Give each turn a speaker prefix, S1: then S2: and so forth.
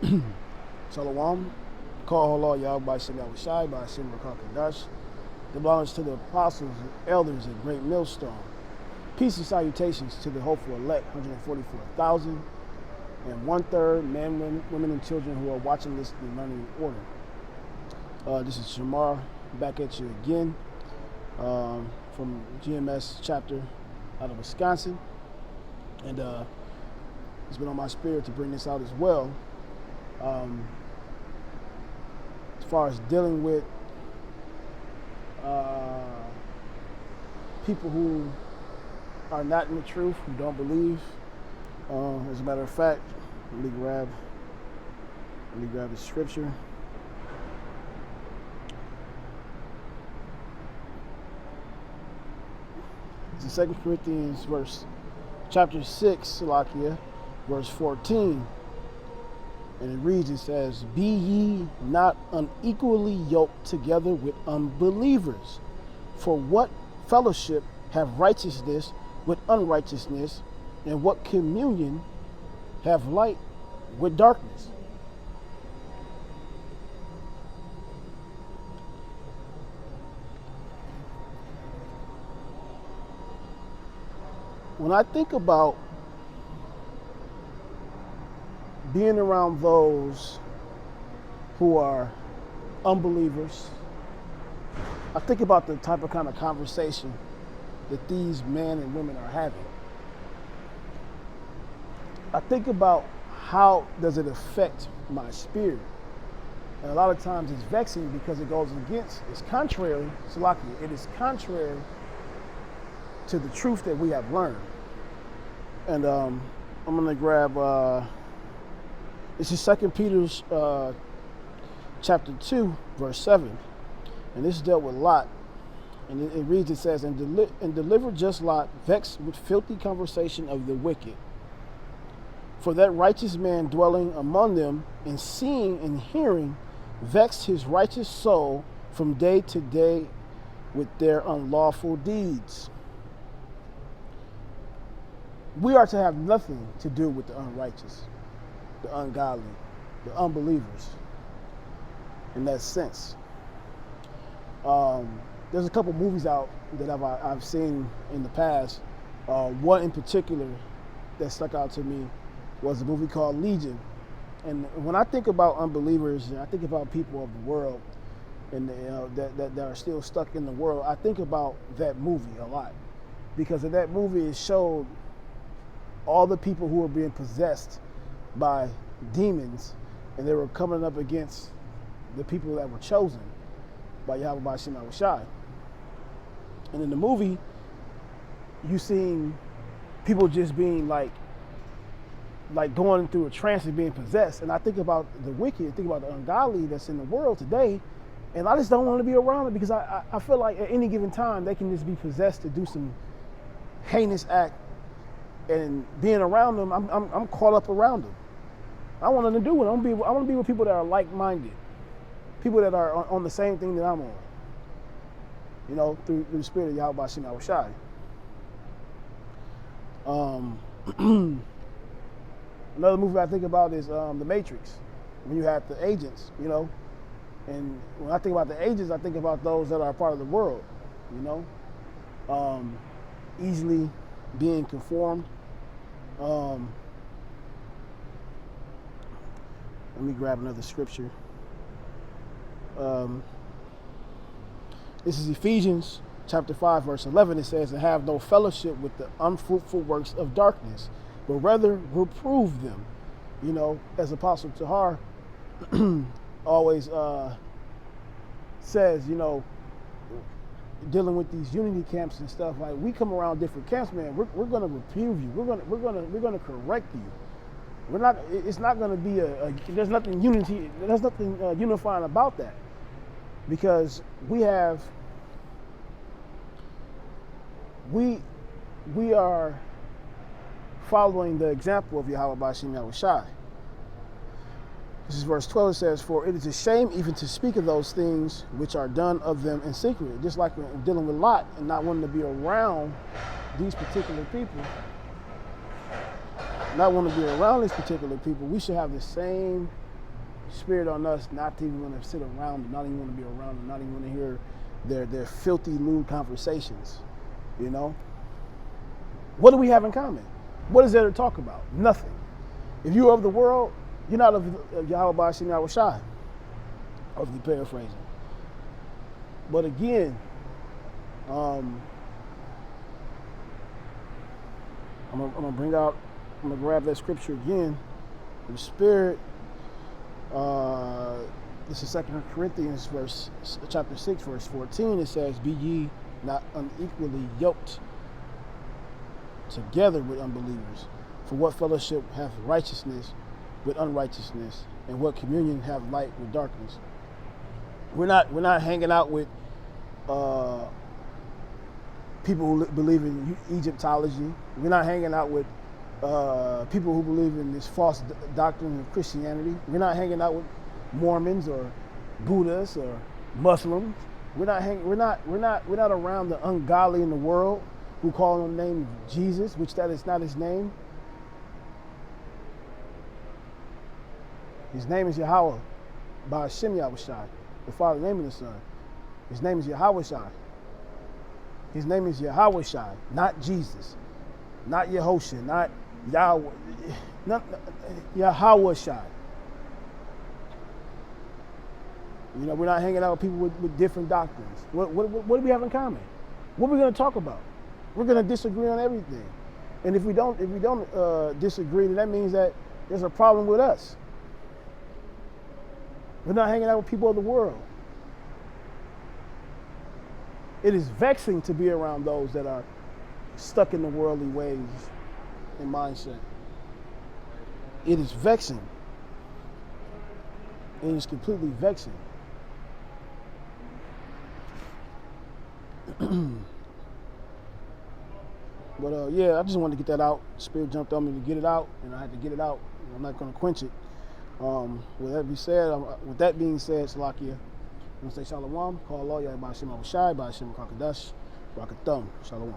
S1: Shalom. Call Allah Yahweh by Shem Shai by Shem Rakakadash. The belongs to the apostles and elders of Great Millstone. Peace and salutations to the hopeful elect, 144,000 and 1/3 men, women, and children who are watching this in learning order. This is Shamar back at you again from GMS chapter out of Wisconsin. And it's been on my spirit to bring this out as well. As far as dealing with people who are not in the truth, who don't believe. As a matter of fact, let me grab the scripture. It's in 2 Corinthians chapter 6, Salakia, verse 14. And it reads, it says, "Be ye not unequally yoked together with unbelievers. For what fellowship have righteousness with unrighteousness? And what communion have light with darkness?" When I think about being around those who are unbelievers, I think about the type of kind of conversation that these men and women are having. I think about how does it affect my spirit. And a lot of times it's vexing because it goes against, it's contrary, Salakia, it is contrary to the truth that we have learned. And I'm going to grab, this is 2 Peter chapter 2, verse 7. And this dealt with Lot. And it reads, it says, and deliver just Lot, vexed with filthy conversation of the wicked. For that righteous man dwelling among them, and seeing and hearing, vexed his righteous soul from day to day with their unlawful deeds. We are to have nothing to do with the unrighteous, the ungodly, the unbelievers, in that sense. There's a couple movies out that I've seen in the past. One in particular that stuck out to me was a movie called Legion. And when I think about unbelievers, and I think about people of the world, and that are still stuck in the world, I think about that movie a lot, because in that movie it showed all the people who were being possessed by demons, and they were coming up against the people that were chosen by Yahweh by Shem Shai. And in the movie, you seen people just being like going through a trance and being possessed. And I think about the wicked, I think about the ungodly that's in the world today, and I just don't want to be around it, because I feel like at any given time they can just be possessed to do some heinous act, and being around them, I'm caught up around them. I want nothing to do with them. I want to be with people that are like-minded, people that are on the same thing that I'm on, through the spirit of Yahweh Shem Shai. Another movie I think about is The Matrix, when you have the agents, and when I think about the agents, I think about those that are part of the world, easily being conformed. Let me grab another scripture. This is Ephesians chapter 5, verse 11. It says, "And have no fellowship with the unfruitful works of darkness, but rather reprove them." As Apostle Tahar always says, dealing with these unity camps and stuff, like, we come around different camps, man, we're going to reprove you. We're going to correct you. We're not. It's not going to be there's nothing unifying about that, because we are following the example of Yahweh by Shem Shai. This is verse 12. It says, "For it is a shame even to speak of those things which are done of them in secret." Just like dealing with Lot and not wanting to be around these particular people, we should have the same spirit on us not to even want to sit around them, not even want to be around them, not even want to hear their filthy, lewd conversations. You know? What do we have in common? What is there to talk about? Nothing. If you're of the world, you're not of Yahweh Ba'ashim Yahweh Shai, of the paraphrasing. But again, I'm gonna grab that scripture again. The Spirit, this is 2 Corinthians chapter 6, verse 14. It says, "Be ye not unequally yoked together with unbelievers. For what fellowship hath righteousness with unrighteousness, and what communion hath light with darkness?" We're not hanging out with people who believe in Egyptology. We're not hanging out with people who believe in this false doctrine of Christianity. We're not hanging out with Mormons or Buddhists or Muslims. We're not around the ungodly in the world who call on the name of Jesus, which that is not his name. His name is Yahweh Ba'ashim Yahweh Shai, the Father, the name of the Son. His name is Yahweh Shai. His name is Yahweh Shai, not Jesus, not Yehoshua, not Yahweh, not Yahweh Shai. You know, we're not hanging out with people with different doctrines. What do we have in common? What are we going to talk about? We're going to disagree on everything. And if we don't disagree, then that means that there's a problem with us. We're not hanging out with people of the world. It is vexing to be around those that are stuck in the worldly ways and mindset. It is vexing. It is completely vexing. But yeah, I just wanted to get that out. Spirit jumped on me to get it out, and I had to get it out. I'm not going to quench it. With that being said, Salakia, I'm going to say Shalom. Call Allah, Yahweh Ba'ashim Yahweh Shai, Ba'ashim Kakadash, Rakathum. Shalom.